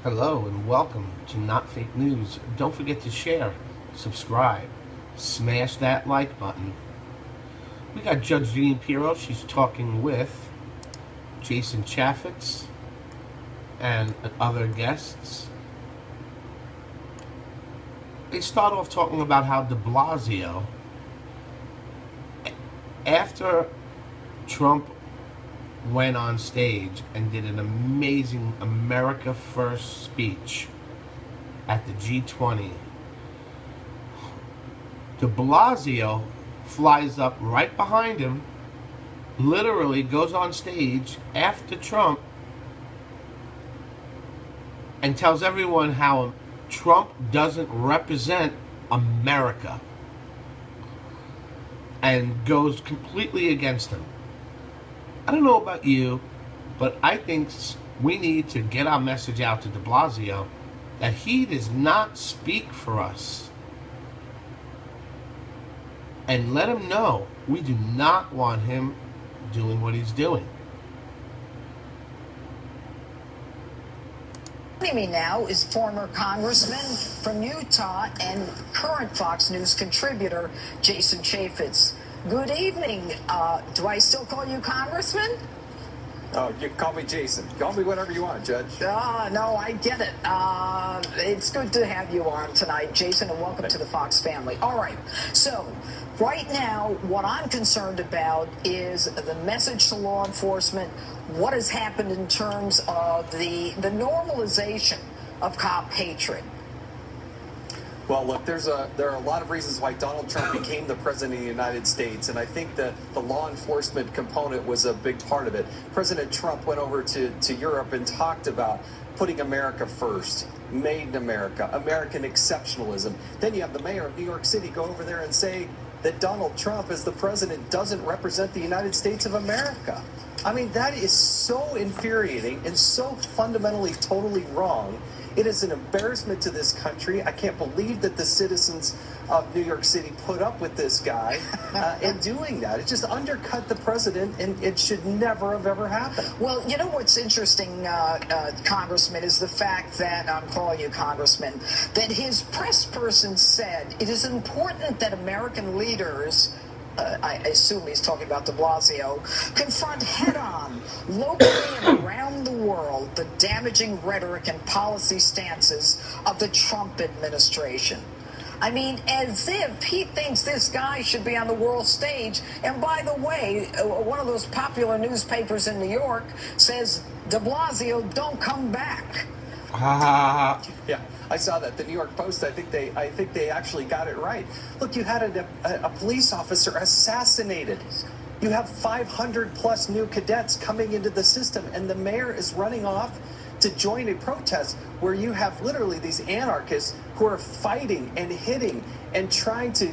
Hello and welcome to Not Fake News. Don't forget to share, subscribe, smash that like button. We got Judge Jeanine Pirro. She's talking with Jason Chaffetz and other guests. They start off talking about how de Blasio, after Trump went on stage and did an amazing America First speech at the G20, de Blasio flies up right behind him, literally goes on stage after Trump and tells everyone how Trump doesn't represent America and goes completely against him. I don't know about you, but I think we need to get our message out to de Blasio that he does not speak for us. And let him know we do not want him doing what he's doing. Joining me now is former congressman from Utah and current Fox News contributor Jason Chaffetz. Good evening. Do I still call you congressman? Oh, you can call me Jason. Call me whatever you want, Judge. No, I get it. It's good to have you on tonight, Jason, and welcome to the Fox family. All right. So, right now, what I'm concerned about is the message to law enforcement, what has happened in terms of the normalization of cop hatred. Well, look, there are a lot of reasons why Donald Trump became the president of the United States, and I think that the law enforcement component was a big part of it. President Trump went over to Europe and talked about putting America first, made in America, American exceptionalism. Then you have the mayor of New York City go over there and say that Donald Trump, as the president, doesn't represent the United States of America. I mean, that is so infuriating and so fundamentally totally wrong. It is an embarrassment to this country. I can't believe that the citizens of New York City put up with this guy in doing that. It just undercut the president, and it should never have ever happened. Well, you know what's interesting, Congressman, is the fact that, I'm calling you Congressman, that his press person said it is important that American leaders, I assume he's talking about de Blasio, confront head-on, locally and around the world, the damaging rhetoric and policy stances of the Trump administration. I mean, as if he thinks this guy should be on the world stage. And by the way, one of those popular newspapers in New York says, de Blasio, don't come back. Yeah, I saw that. The New York Post, I think they actually got it right. Look, you had a police officer assassinated. You have 500 plus new cadets coming into the system, and the mayor is running off to join a protest where you have literally these anarchists who are fighting and hitting and trying to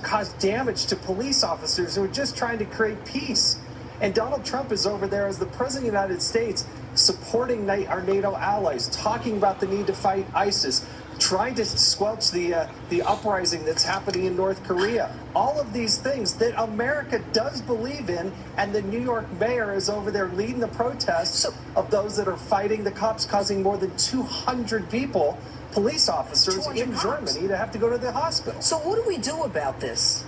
cause damage to police officers who are just trying to create peace. And Donald Trump is over there as the president of the United States, supporting our NATO allies, talking about the need to fight ISIS, trying to squelch the uprising that's happening in North Korea. All of these things that America does believe in, and the New York mayor is over there leading the protests of those that are fighting the cops, causing more than 200 people, police officers in Germany, to have to go to the hospital. So what do we do about this?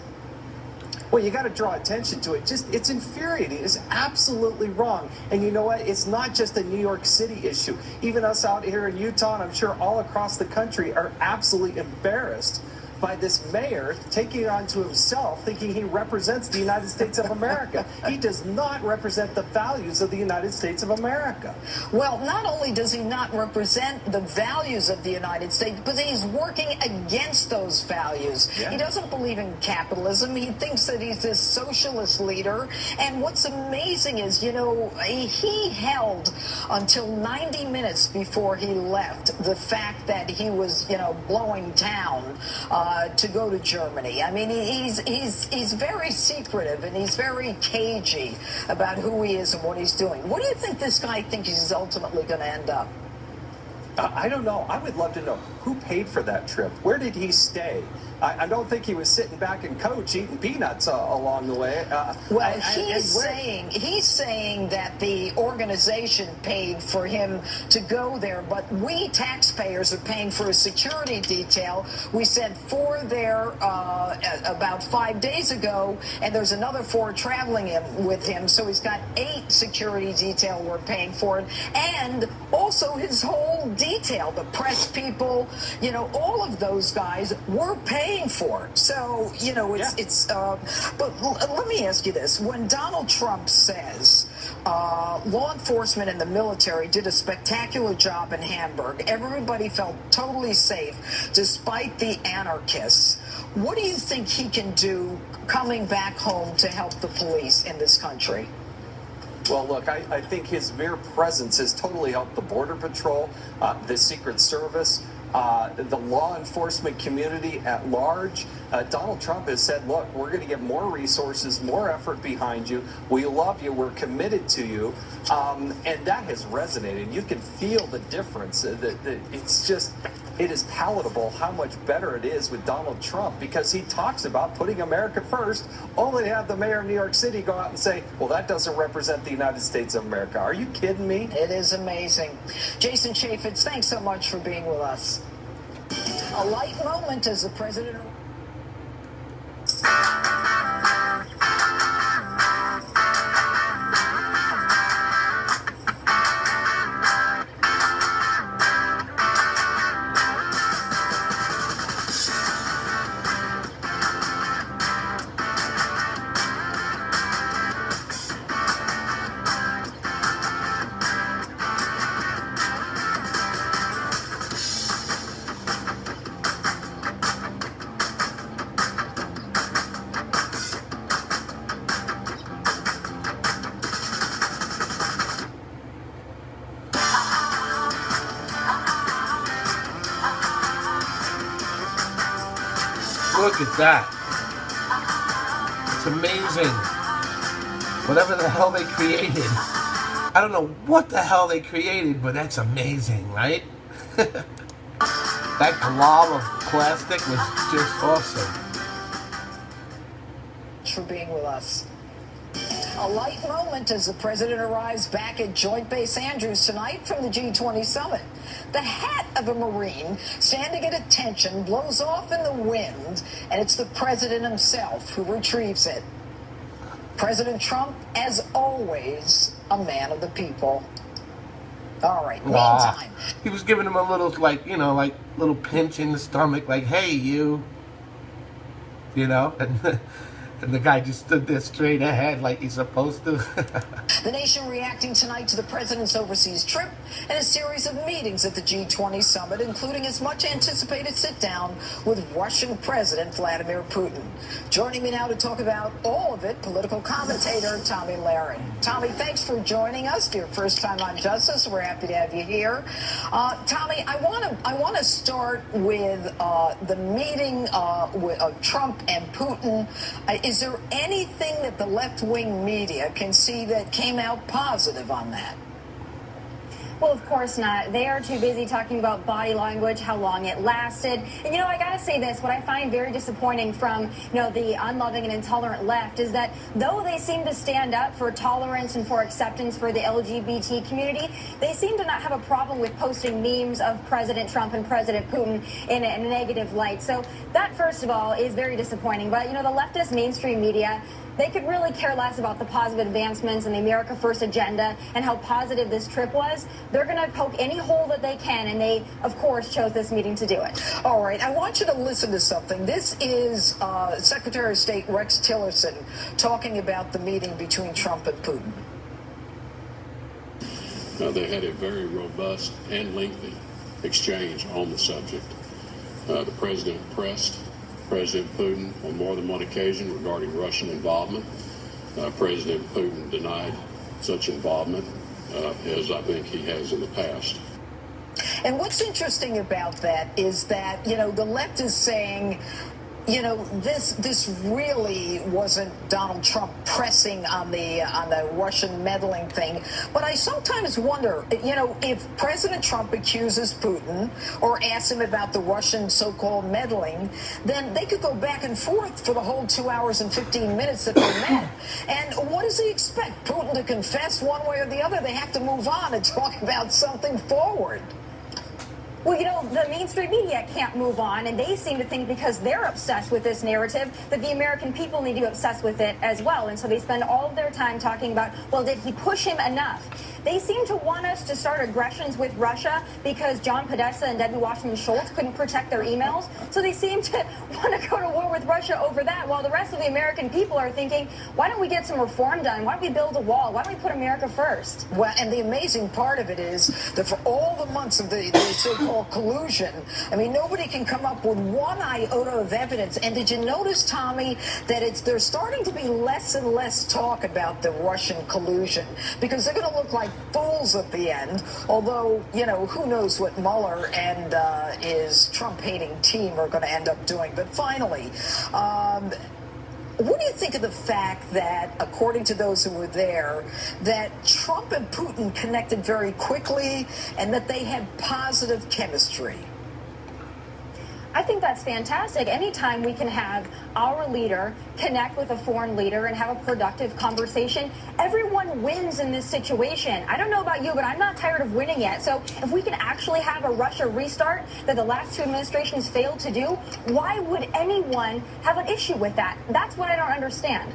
Well, you got to draw attention to it. It's infuriating. It's absolutely wrong. And you know what? It's not just a New York City issue. Even us out here in Utah, and I'm sure all across the country, are absolutely embarrassed by this mayor taking it onto himself, thinking he represents the United States of America. He does not represent the values of the United States of America. Well, not only does he not represent the values of the United States, but he's working against those values. Yeah. He doesn't believe in capitalism. He thinks that he's this socialist leader. And what's amazing is, you know, he held until 90 minutes before he left the fact that he was, you know, blowing town to go to Germany. I mean, he's very secretive, and he's very cagey about who he is and what he's doing. What do you think this guy thinks he's ultimately going to end up? I don't know. I would love to know who paid for that trip. Where did he stay? I don't think he was sitting back in coach eating peanuts along the way. Well, he's saying that the organization paid for him to go there, but we taxpayers are paying for a security detail. We sent 4 there about 5 days ago, and there's another 4 traveling with him, so he's got 8 security detail we're paying for it, and also his whole detail, the press people, all of those guys we're paying for. So, but let me ask you this. When Donald Trump says law enforcement and the military did a spectacular job in Hamburg, everybody felt totally safe despite the anarchists, what do you think he can do coming back home to help the police in this country? Well, look, I think his mere presence has totally helped the Border Patrol, the Secret Service, the law enforcement community at large. Donald Trump has said, look, we're going to get more resources, more effort behind you. We love you. We're committed to you. And that has resonated. You can feel the difference. It is palatable how much better it is with Donald Trump, because he talks about putting America first, only to have the mayor of New York City go out and say, well, that doesn't represent the United States of America. Are you kidding me? It is amazing. Jason Chaffetz, thanks so much for being with us. A light moment as the president... Look at that. It's amazing. Whatever the hell they created. I don't know what the hell they created, but that's amazing, right? That glob of plastic was just awesome. Thanks for being with us. A light moment as the president arrives back at Joint Base Andrews tonight from the G20 summit. The hat of a Marine standing at attention blows off in the wind, and it's the president himself who retrieves it. President Trump, as always, a man of the people. All right, meantime. He was giving him a little, little pinch in the stomach, like, hey, you. And the guy just stood there straight ahead like he's supposed to. The nation reacting tonight to the president's overseas trip and a series of meetings at the G20 summit, including his much-anticipated sit-down with Russian President Vladimir Putin. Joining me now to talk about all of it, political commentator Tomi Lahren. Tomi, thanks for joining us. Your first time on Justice. We're happy to have you here. Tomi, I want to start with the meeting of Trump and Putin. Is there anything that the left-wing media can see that came out positive on that? Well, of course not. They are too busy talking about body language, how long it lasted. And, I got to say this, what I find very disappointing from, the unloving and intolerant left is that though they seem to stand up for tolerance and for acceptance for the LGBT community, they seem to not have a problem with posting memes of President Trump and President Putin in a negative light. So that, first of all, is very disappointing. But, the leftist mainstream media, they could really care less about the positive advancements and the America First agenda and how positive this trip was. They're going to poke any hole that they can, and they, of course, chose this meeting to do it. All right, I want you to listen to something. This is Secretary of State Rex Tillerson talking about the meeting between Trump and Putin. They had a very robust and lengthy exchange on the subject. The president pressed President Putin on more than one occasion regarding Russian involvement. President Putin denied such involvement, as I think he has in the past. And what's interesting about that is that, the left is saying, you know, this really wasn't Donald Trump pressing on the Russian meddling thing. But I sometimes wonder, you know, if President Trump accuses Putin or asks him about the Russian so-called meddling, then they could go back and forth for the whole 2 hours and 15 minutes that they met. And what does he expect? Putin to confess one way or the other? They have to move on and talk about something forward. Well, you know, the mainstream media can't move on, and they seem to think because they're obsessed with this narrative that the American people need to be obsessed with it as well. And so they spend all of their time talking about, well, did he push him enough? They seem to want us to start aggressions with Russia because John Podesta and Debbie Wasserman Schultz couldn't protect their emails. So they seem to want to go to war with Russia over that, while the rest of the American people are thinking, why don't we get some reform done? Why don't we build a wall? Why don't we put America first? Well, and the amazing part of it is that for all the months of the so-called collusion, I mean, nobody can come up with one iota of evidence. And did you notice, Tommy, that there's starting to be less and less talk about the Russian collusion, because they're going to look like fools at the end, although, you know, who knows what Mueller and his Trump-hating team are going to end up doing. But finally, what do you think of the fact that, according to those who were there, that Trump and Putin connected very quickly and that they had positive chemistry? I think that's fantastic. Anytime we can have our leader connect with a foreign leader and have a productive conversation, everyone wins in this situation. I don't know about you, but I'm not tired of winning yet. So if we can actually have a Russia restart that the last two administrations failed to do, why would anyone have an issue with that? That's what I don't understand.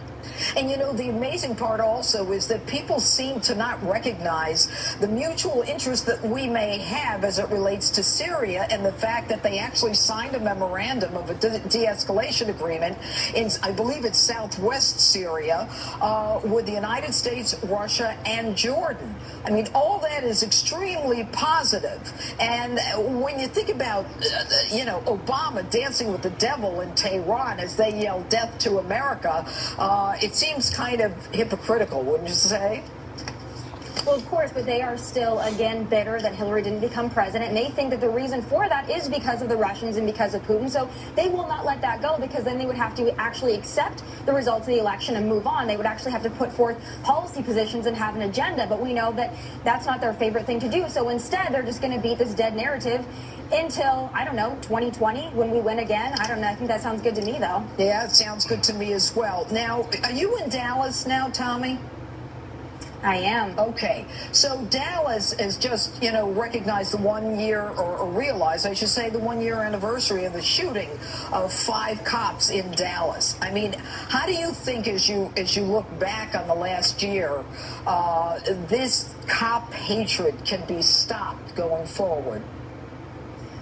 And, you know, the amazing part also is that people seem to not recognize the mutual interest that we may have as it relates to Syria, and the fact that they actually signed a memorandum of a de-escalation agreement in, I believe it's southwest Syria, with the United States, Russia, and Jordan. I mean, all that is extremely positive. And when you think about, you know, Obama dancing with the devil in Tehran as they yell death to America, it seems kind of hypocritical, wouldn't you say? Well, of course, but they are still, again, bitter that Hillary didn't become president, and they think that the reason for that is because of the Russians and because of Putin. So they will not let that go, because then they would have to actually accept the results of the election and move on. They would actually have to put forth policy positions and have an agenda, but we know that that's not their favorite thing to do. So instead, they're just going to beat this dead narrative until, I don't know, 2020, when we win again. I don't know. I think that sounds good to me, though. Yeah, it sounds good to me as well. Now, are you in Dallas now, Tommy? I am. Okay. So Dallas has just, you know, recognized the 1 year, or realized, I should say, the 1 year anniversary of the shooting of 5 cops in Dallas. I mean, how do you think, as you look back on the last year, this cop hatred can be stopped going forward?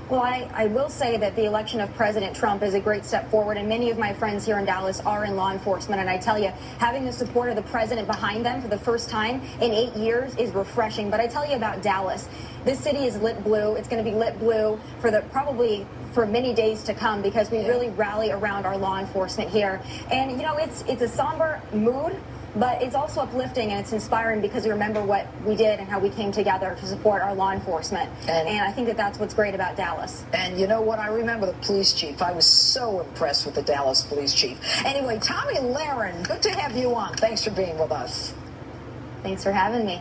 Well, I will say that the election of President Trump is a great step forward, and many of my friends here in Dallas are in law enforcement, and I tell you, having the support of the president behind them for the first time in 8 years is refreshing. But I tell you about Dallas. This city is lit blue. It's going to be lit blue for probably for many days to come, because we really rally around our law enforcement here. And, you know, it's a somber mood, but it's also uplifting and it's inspiring, because you remember what we did and how we came together to support our law enforcement. And I think that that's what's great about Dallas. And you know what? I remember the police chief. I was so impressed with the Dallas police chief. Anyway, Tomi Lahren, good to have you on. Thanks for being with us. Thanks for having me.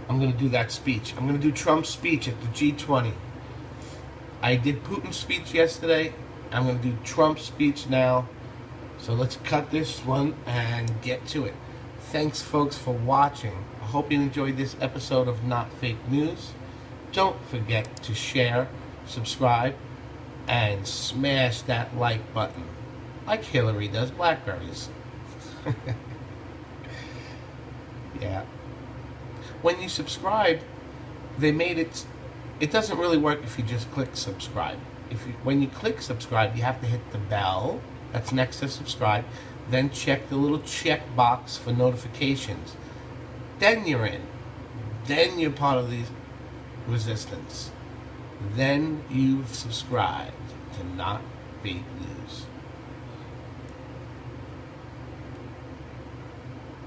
I'm going to do that speech. I'm going to do Trump's speech at the G20. I did Putin's speech yesterday. I'm going to do Trump's speech now. So let's cut this one and get to it. Thanks, folks, for watching. I hope you enjoyed this episode of Not Fake News. Don't forget to share, subscribe, and smash that like button, like Hillary does blackberries. Yeah. When you subscribe, they made it doesn't really work if you just click subscribe. When you click subscribe, you have to hit the bell that's next to subscribe, then check the little check box for notifications. Then you're in. Then you're part of the resistance. then you've subscribed to Not Fake News.